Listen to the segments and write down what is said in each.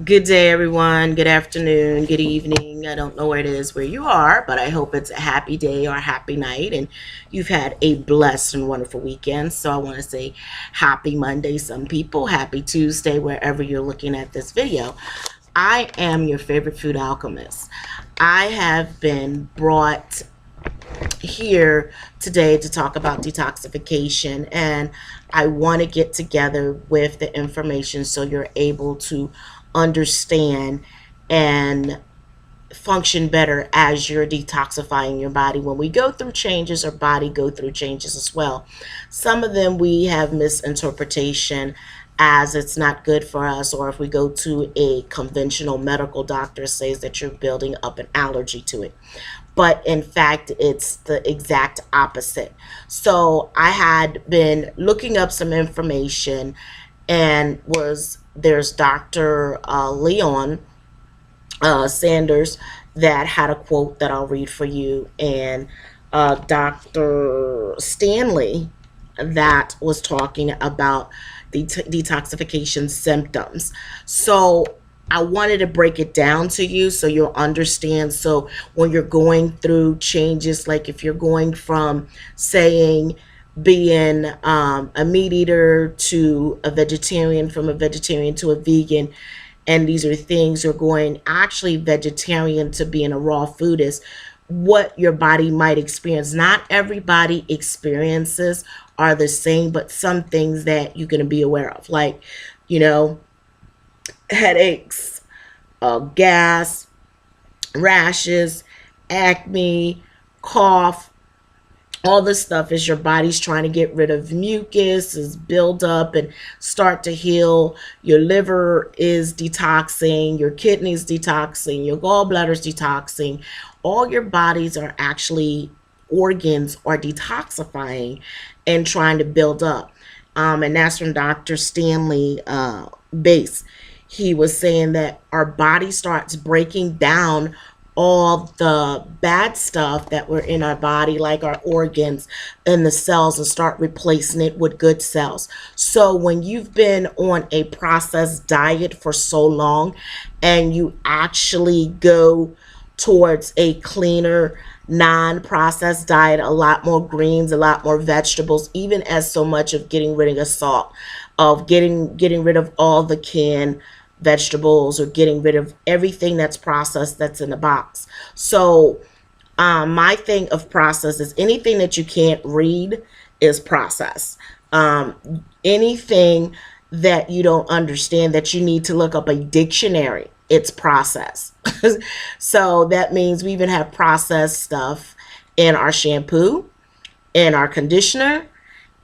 Good day, everyone. Good afternoon, good evening. I don't know where it is where you are, but I hope it's a happy day or a happy night and you've had a blessed and wonderful weekend. So I want to say happy Monday, some people, happy Tuesday, wherever you're looking at this video. I am your favorite food alchemist. I have been brought here today to talk about detoxification, and I want to get together with the information so you're able to understand and function better as you're detoxifying your body. When we go through changes, our body go through changes as well. Some of them we have misinterpretation as it's not good for us, or if we go to a conventional medical doctor says that you're building up an allergy to it, but in fact it's the exact opposite. So I had been looking up some information, and there's Dr. Leon Sanders that had a quote that I'll read for you, and Dr. Stanley that was talking about the detoxification symptoms. So I wanted to break it down to you so you'll understand. So when you're going through changes, like if you're going from saying being a meat eater to a vegetarian, from a vegetarian to a vegan, and these are things you're going actually vegetarian to being a raw foodist, what your body might experience. Not everybody experiences are the same, but some things that you're going to be aware of, like, you know, headaches, gas, rashes, acne, cough. All this stuff is your body's trying to get rid of mucus, is build up and start to heal. Your liver is detoxing, your kidneys detoxing, your gallbladder's detoxing. All your bodies are actually organs are detoxifying and trying to build up. And that's from Dr. Stanley Bass. He was saying that our body starts breaking down all the bad stuff that were in our body, like our organs and the cells, and start replacing it with good cells. So when you've been on a processed diet for so long and you actually go towards a cleaner, non-processed diet, a lot more greens, a lot more vegetables, even as so much of getting rid of salt, of getting rid of all the canned vegetables, or getting rid of everything that's processed that's in the box. So my thing of process is anything that you can't read is process. Anything that you don't understand that you need to look up a dictionary, it's process. So that means we even have processed stuff in our shampoo, in our conditioner,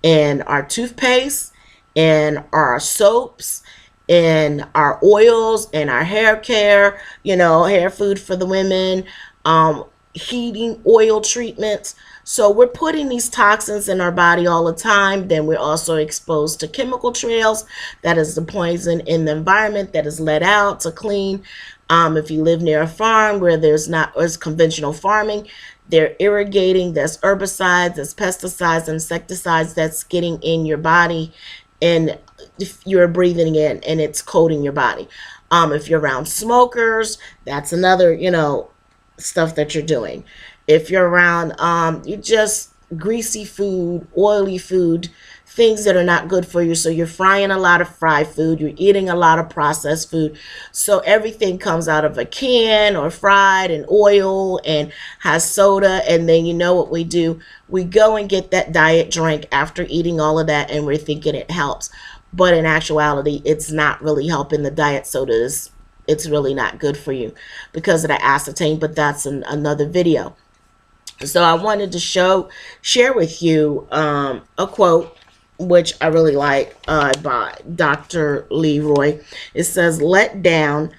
in our toothpaste, in our soaps, in our oils, and our hair care, hair food for the women, heating oil treatments. So we're putting these toxins in our body all the time. Then we're also exposed to chemical trails. That is the poison in the environment that is let out to clean. If you live near a farm where there's not as conventional farming, they're irrigating. There's herbicides, there's pesticides, insecticides that's getting in your body, and if you're breathing in, and it's coating your body. If you're around smokers, that's another, stuff that you're doing. If you're around, you just greasy food, oily food, things that are not good for you. So you're frying a lot of fried food, you're eating a lot of processed food. So everything comes out of a can or fried and oil and has soda. And then you know what we do? We go and get that diet drink after eating all of that, and we're thinking it helps. But in actuality, it's not really helping. The diet sodas, it's really not good for you because of the aspartame, but that's another video. So I wanted to share with you a quote which I really like by Dr. Leroy. It says, letdowns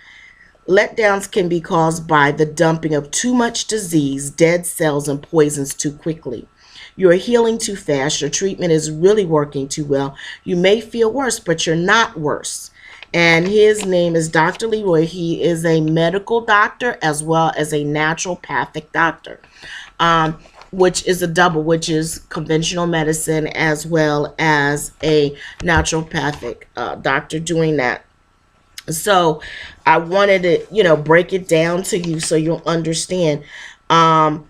can be caused by the dumping of too much disease, dead cells, and poisons too quickly. You're healing too fast. Your treatment is really working too well. You may feel worse, but you're not worse. And his name is Dr. Leroy. He is a medical doctor as well as a naturopathic doctor, which is a double, which is conventional medicine as well as a naturopathic doctor doing that. So I wanted to, break it down to you so you'll understand. Um,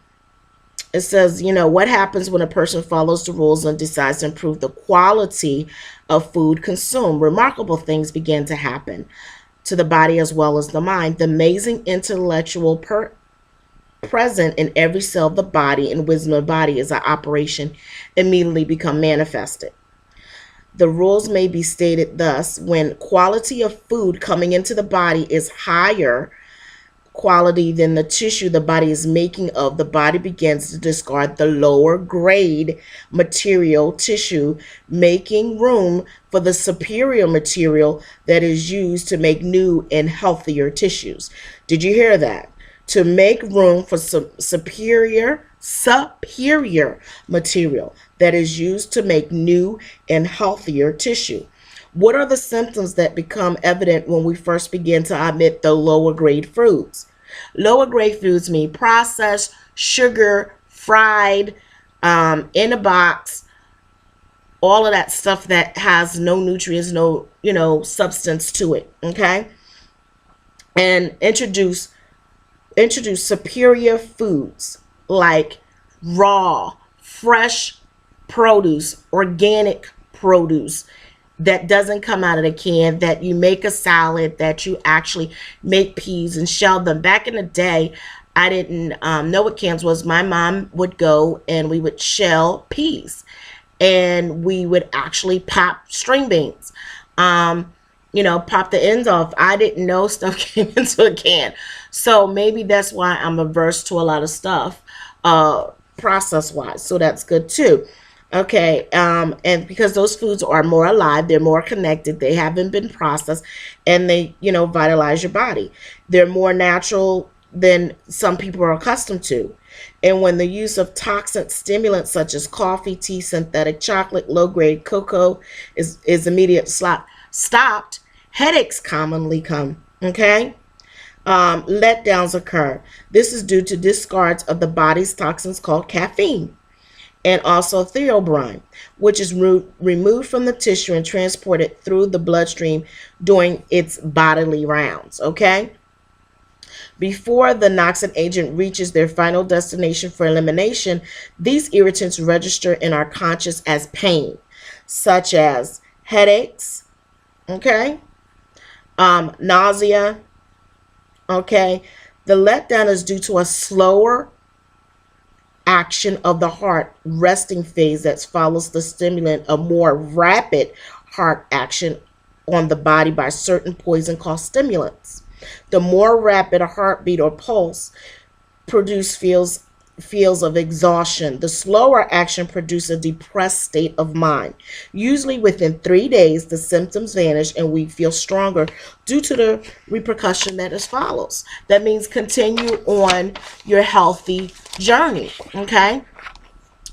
it says, what happens when a person follows the rules and decides to improve the quality of food consumed? Remarkable things begin to happen to the body as well as the mind. The amazing intellectual present in every cell of the body and wisdom of the body is an operation immediately become manifested. The rules may be stated thus: when quality of food coming into the body is higher quality than the tissue the body is making of, the body begins to discard the lower grade material tissue, making room for the superior material that is used to make new and healthier tissues. Did you hear that? To make room for superior material that is used to make new and healthier tissue. What are the symptoms that become evident when we first begin to omit the lower grade foods? Lower grade foods mean processed, sugar, fried, in a box, all of that stuff that has no nutrients, no, substance to it. Okay. And introduce superior foods like raw, fresh produce, organic produce that doesn't come out of the can, that you make a salad, that you actually make peas and shell them. Back in the day, I didn't know what cans was. My mom would go and we would shell peas and we would actually pop string beans. Pop the ends off. I didn't know stuff came into a can. So maybe that's why I'm averse to a lot of stuff, process wise. So that's good too. Okay. And because those foods are more alive, they're more connected, they haven't been processed, and they, vitalize your body. They're more natural than some people are accustomed to. And when the use of toxic stimulants such as coffee, tea, synthetic chocolate, low grade cocoa is immediately stopped, headaches commonly come. Okay. Letdowns occur. This is due to discards of the body's toxins called caffeine and also theobrine, which is removed from the tissue and transported through the bloodstream during its bodily rounds. Okay. Before the noxic agent reaches their final destination for elimination, these irritants register in our conscious as pain, such as headaches, okay, nausea, okay. The letdown is due to a slower action of the heart resting phase that follows the stimulant, a more rapid heart action on the body by certain poison called stimulants. The more rapid a heartbeat or pulse produce feels of exhaustion. The slower action produces a depressed state of mind. Usually within 3 days, the symptoms vanish and we feel stronger due to the repercussion that is follows. That means continue on your healthy journey. Okay.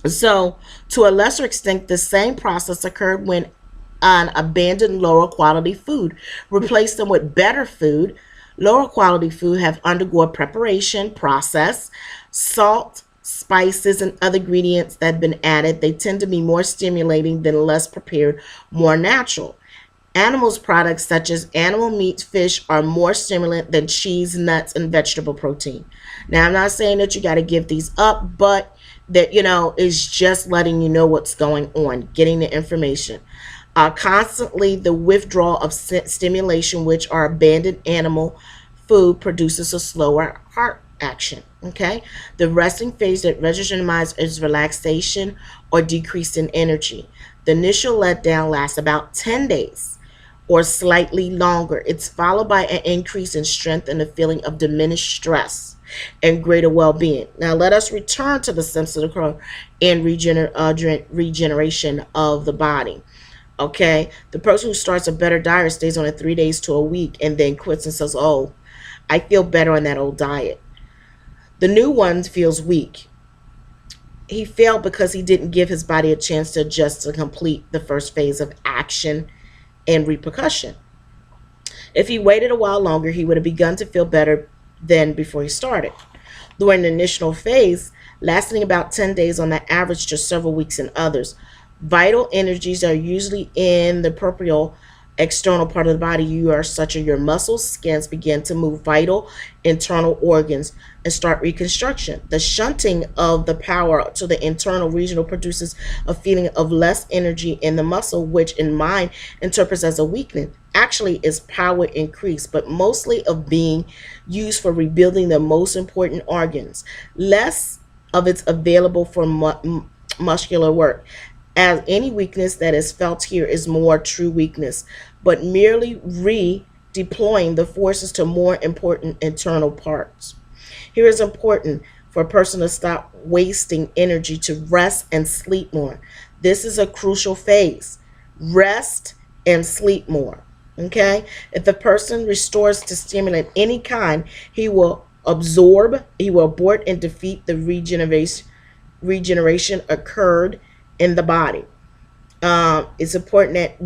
So to a lesser extent, the same process occurred when an abandoned lower quality food. Replace them with better food. Lower quality food have undergone preparation, process, salt, spices, and other ingredients that have been added. They tend to be more stimulating than less prepared, more natural. Animals products such as animal meat, fish are more stimulant than cheese, nuts, and vegetable protein. Now, I'm not saying that you got to give these up, but that, is just letting you know what's going on, getting the information. Constantly, the withdrawal of stimulation, which are abandoned animal food, produces a slower heart action. Okay. The resting phase that registers in the mind is relaxation or decrease in energy. The initial letdown lasts about 10 days or slightly longer. It's followed by an increase in strength and a feeling of diminished stress and greater well-being. Now, let us return to the symptoms occur in regeneration of the body. Okay, the person who starts a better diet stays on it 3 days to a week and then quits and says, oh, I feel better on that old diet. The new one feels weak. He failed because he didn't give his body a chance to adjust to complete the first phase of action and repercussion. If he waited a while longer, he would have begun to feel better than before he started. During the initial phase, lasting about 10 days on the average to several weeks in others, vital energies are usually in the peripheral external part of the body, you are such as your muscles, skins begin to move vital internal organs and start reconstruction. The shunting of the power to the internal regional produces a feeling of less energy in the muscle, which in mind interprets as a weakness. Actually, is power increase, but mostly of being used for rebuilding the most important organs. Less of it's available for muscular work, as any weakness that is felt here is more true weakness, but merely redeploying the forces to more important internal parts. Here is important for a person to stop wasting energy to rest and sleep more. This is a crucial phase. Rest and sleep more. Okay? If the person restores to stimulant any kind, he will abort and defeat the regeneration occurred in the body. It's important that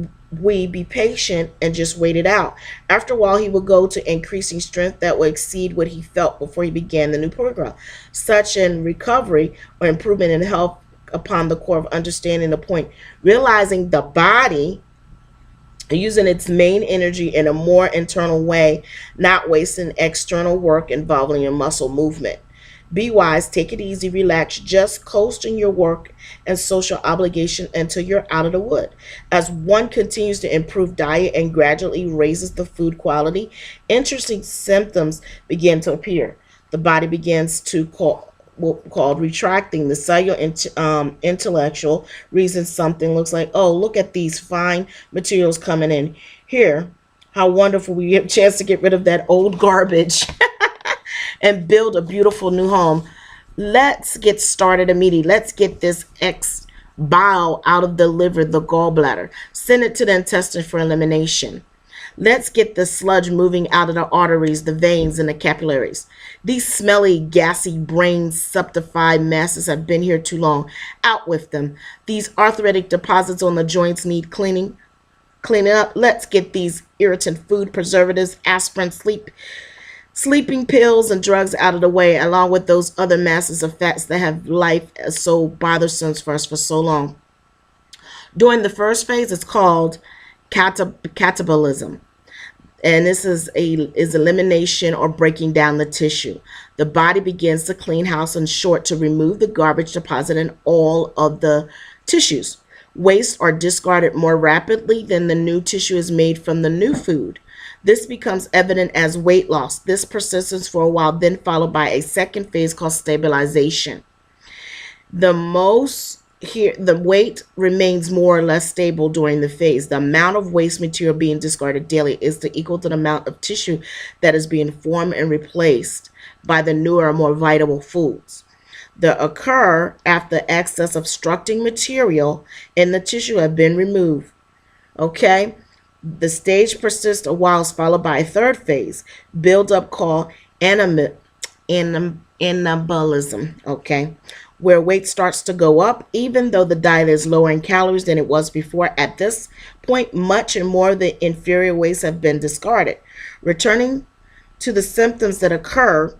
we be patient and just wait it out. After a while, he will go to increasing strength that will exceed what he felt before he began the new program. Such an recovery or improvement in health upon the core of understanding the point, realizing the body using its main energy in a more internal way, not wasting external work involving your muscle movement. Be wise, take it easy, relax, just coast in your work and social obligation until you're out of the wood. As one continues to improve diet and gradually raises the food quality, interesting symptoms begin to appear. The body begins to called retracting. The cellular intellectual reason something looks like, oh, look at these fine materials coming in here. How wonderful, we have a chance to get rid of that old garbage and build a beautiful new home. Let's get started immediately. Let's get this bile out of the liver, the gallbladder. Send it to the intestine for elimination. Let's get the sludge moving out of the arteries, the veins, and the capillaries. These smelly, gassy brain septified masses have been here too long. Out with them. These arthritic deposits on the joints need cleaning up. Let's get these irritant food, preservatives, aspirin, sleeping pills, and drugs out of the way, along with those other masses of fats that have life so bothersome for us for so long. During the first phase, it's called catabolism. And this is elimination or breaking down the tissue. The body begins to clean house, in short, to remove the garbage deposit in all of the tissues. Waste are discarded more rapidly than the new tissue is made from the new food. This becomes evident as weight loss. This persists for a while, then followed by a second phase called stabilization. The weight remains more or less stable during the phase. The amount of waste material being discarded daily is equal to the amount of tissue that is being formed and replaced by the newer, more vital foods. They occur after excess obstructing material in the tissue have been removed. Okay? The stage persists a while, followed by a third phase, build-up called anabolism. Okay? Where weight starts to go up, even though the diet is lower in calories than it was before. At this point, much and more of the inferior waste have been discarded. Returning to the symptoms that occur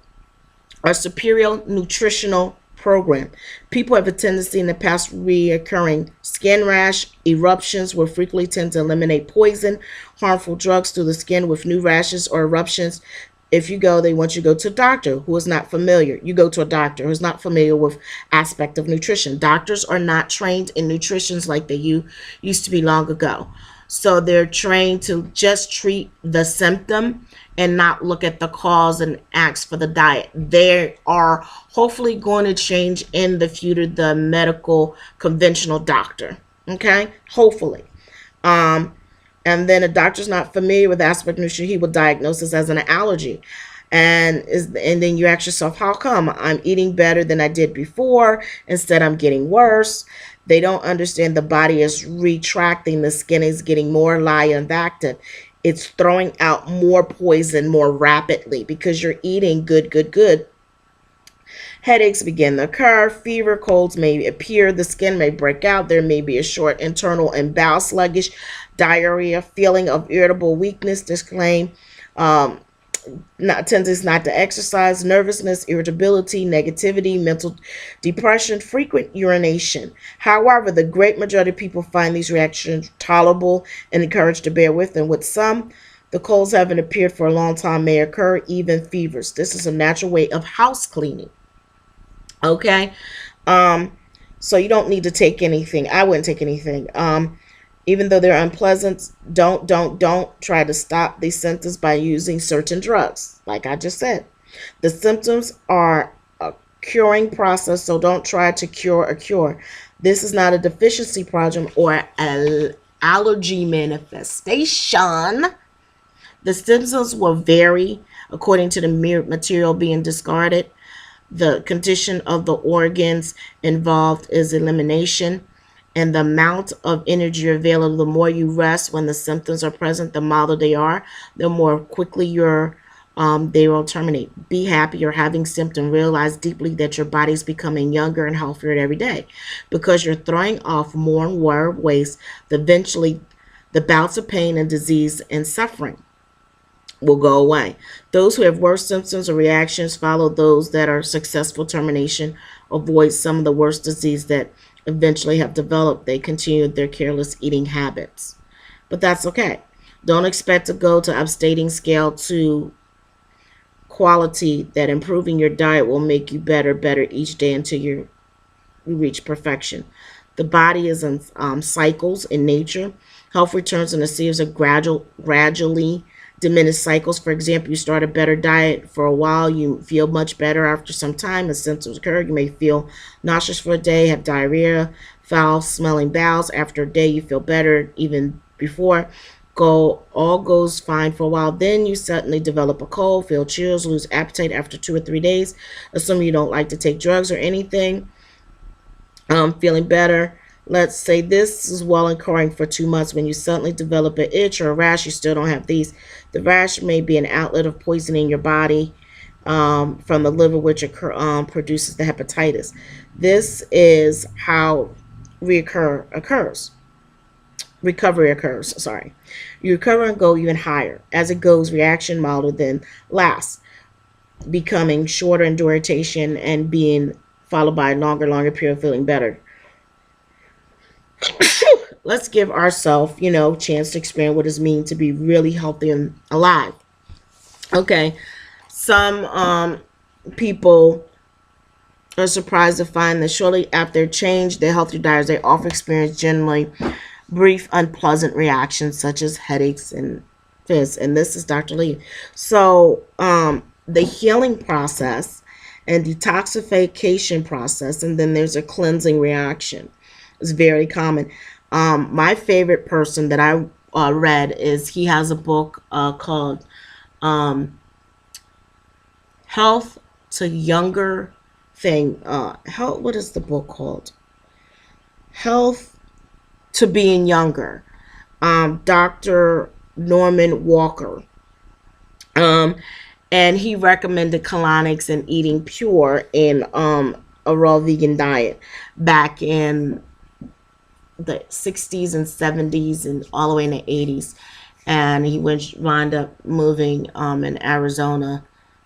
are superior nutritional program. People have a tendency in the past reoccurring skin rash, eruptions will frequently tend to eliminate poison, harmful drugs through the skin with new rashes or eruptions. If you go, they want you to go to a doctor who is not familiar. You go to a doctor who is not familiar with aspect of nutrition. Doctors are not trained in nutrition like they used to be long ago. So they're trained to just treat the symptom and not look at the cause and ask for the diet. They are hopefully going to change in the future, the medical conventional doctor. Okay? Hopefully. And then a doctor's not familiar with aspect of nutrition, he will diagnose this as an allergy. And then you ask yourself, how come I'm eating better than I did before? Instead, I'm getting worse. They don't understand the body is retracting. The skin is getting more active. It's throwing out more poison more rapidly because you're eating good. Headaches begin to occur. Fever, colds may appear. The skin may break out. There may be a short internal and bowel sluggish, diarrhea, feeling of irritable weakness, disclaim, tendencies not to exercise, nervousness, irritability, negativity, mental depression, frequent urination. However, the great majority of people find these reactions tolerable and encouraged to bear with them. With some, the colds haven't appeared for a long time may occur, even fevers. This is a natural way of house cleaning. Okay? Um, so you don't need to take anything. I wouldn't take anything. Even though they're unpleasant, don't try to stop these symptoms by using certain drugs. Like I just said, the symptoms are a curing process, so don't try to cure a cure. This is not a deficiency problem or an allergy manifestation. The symptoms will vary according to the material being discarded. The condition of the organs involved is elimination, and the amount of energy available. The more you rest when the symptoms are present, the milder they are, the more quickly they will terminate. Be happy you're having symptoms. Realize deeply that your body's becoming younger and healthier every day because you're throwing off more and more waste. Eventually, the bouts of pain and disease and suffering will go away. Those who have worse symptoms or reactions follow those that are successful termination. Avoid some of the worst disease that eventually have developed. They continue their careless eating habits. But that's okay. Don't expect to go to upstating scale to quality that improving your diet will make you better each day until you reach perfection. The body is in cycles in nature. Health returns in a series of gradually diminished cycles. For example, you start a better diet for a while, you feel much better after some time. As symptoms occur, you may feel nauseous for a day, have diarrhea, foul smelling bowels. After a day, you feel better even before. All goes fine for a while. Then you suddenly develop a cold, feel chills, lose appetite after 2 or 3 days. Assuming you don't like to take drugs or anything. Feeling better. Let's say this is well occurring for 2 months. When you suddenly develop an itch or a rash, you still don't have these. The rash may be an outlet of poison in your body from the liver, which produces the hepatitis. This is how recovery occurs. Sorry. You recover and go even higher. As it goes, reaction milder than last, becoming shorter in duration and being followed by a longer period of feeling better. Let's give ourselves, chance to experience what it means to be really healthy and alive. Okay, some people are surprised to find that shortly after change their healthy diets, they often experience generally brief, unpleasant reactions such as headaches and fizz. And this is Dr. Lee. So, the healing process and detoxification process, and then there's a cleansing reaction. It's very common. My favorite person that I read is he has a book called Health to Younger Thing. Health. What is the book called? Health to Being Younger. Dr. Norman Walker. And he recommended colonics and eating pure in a raw vegan diet back in the 60s and 70s and all the way in the 80s. And he wound up moving in Arizona.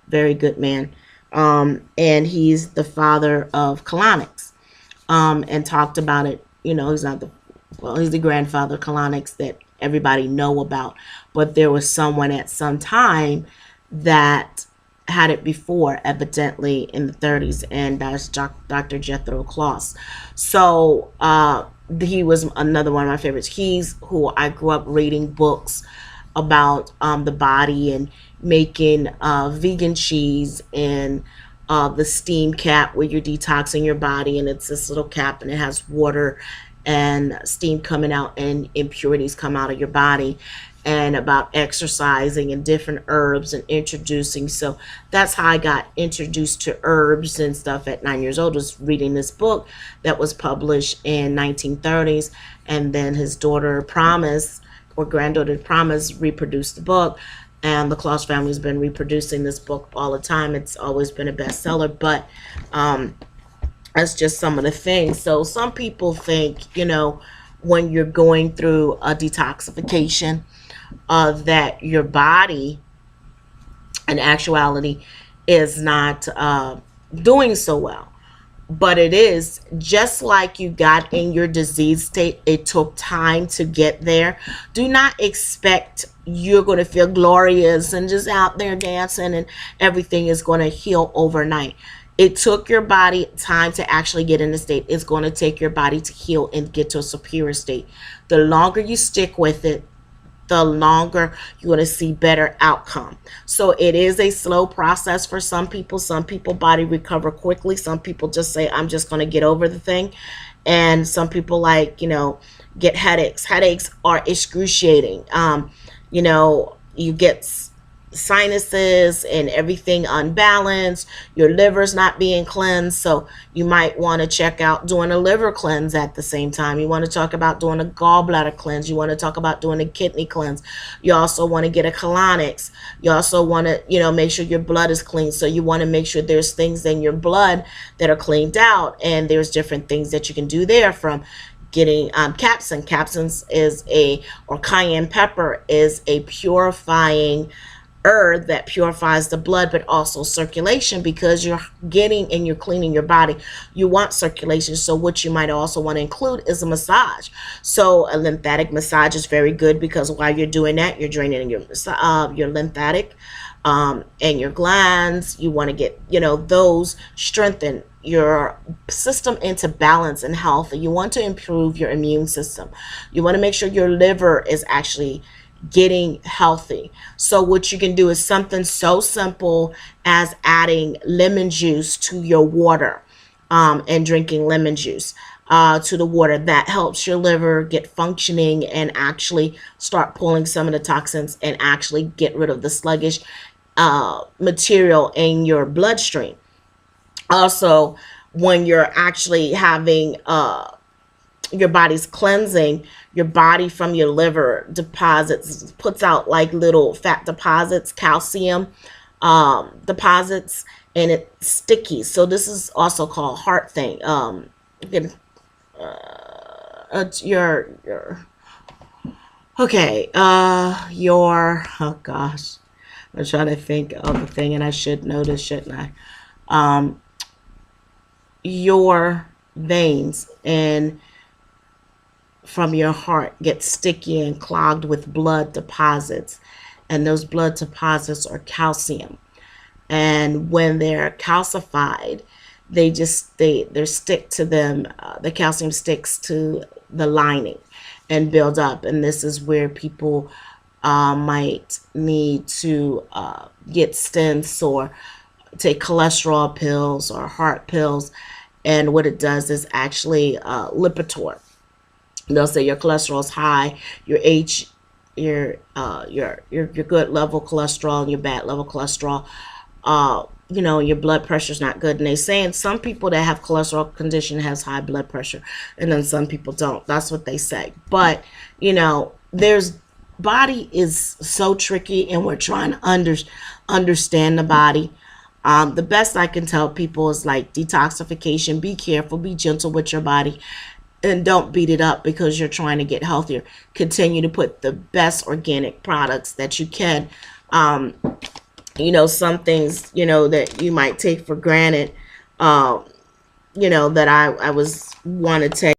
Very good man. And he's the father of colonics. And talked about it. He's the grandfather of colonics that everybody know about. But there was someone at some time that had it before, evidently in the 30s, and that's Dr. Jethro Kloss. So he was another one of my favorites. He's who I grew up reading books about the body and making vegan cheese and the steam cap where you're detoxing your body, and it's this little cap and it has water and steam coming out and impurities come out of your body, and about exercising and different herbs and introducing. So that's how I got introduced to herbs and stuff at 9 years old, was reading this book that was published in 1930s. And then his daughter Promise, or granddaughter Promise, reproduced the book. And the Kloss family has been reproducing this book all the time. It's always been a bestseller, but that's just some of the things. So some people think, when you're going through a detoxification, that your body in actuality is not doing so well. But it is just like you got in your disease state. It took time to get there. Do not expect you're going to feel glorious and just out there dancing and everything is going to heal overnight. It took your body time to actually get in the state. It's going to take your body to heal and get to a superior state. The longer you stick with it, the longer you're going to see better outcome. So it is a slow process for some people. Some people body recover quickly. Some people just say, I'm just going to get over the thing. And some people, like, get headaches. Headaches are excruciating. You get sinuses and everything unbalanced, your liver's not being cleansed, so you might want to check out doing a liver cleanse at the same time. You want to talk about doing a gallbladder cleanse. You want to talk about doing a kidney cleanse. You also want to get a colonics. You also want to make sure your blood is clean. So you want to make sure there's things in your blood that are cleaned out, and there's different things that you can do there, from getting capsaicin. Capsaicin or cayenne pepper is a purifying herb that purifies the blood, but also circulation, because you're getting and you're cleaning your body. You want circulation. So what you might also want to include is a massage. So a lymphatic massage is very good, because while you're doing that, you're draining your lymphatic and your glands. You want to get those strengthened, your system into balance and health. You want to improve your immune system. You want to make sure your liver is actually getting healthy. So what you can do is something so simple as adding lemon juice to your water, and drinking lemon juice to the water. That helps your liver get functioning and actually start pulling some of the toxins and actually get rid of the sluggish material in your bloodstream. Also, when you're actually having your body's cleansing, your body from your liver puts out like little fat deposits, calcium deposits, and it's sticky. So this is also called heart thing. Oh gosh, I'm trying to think of the thing, and I should know this, shouldn't I? Your veins and from your heart get sticky and clogged with blood deposits, and those blood deposits are calcium, and when they're calcified, they stick to them. The calcium sticks to the lining and build up, and this is where people might need to get stents or take cholesterol pills or heart pills. And what it does is actually Lipitor. They'll say your cholesterol is high, your good level cholesterol and your bad level cholesterol, your blood pressure is not good. And they're saying some people that have cholesterol condition has high blood pressure, and then some people don't. That's what they say. But body is so tricky, and we're trying to understand the body. The best I can tell people is like detoxification. Be careful, be gentle with your body, and don't beat it up because you're trying to get healthier. Continue to put the best organic products that you can. Some things, that you might take for granted, that I want to tell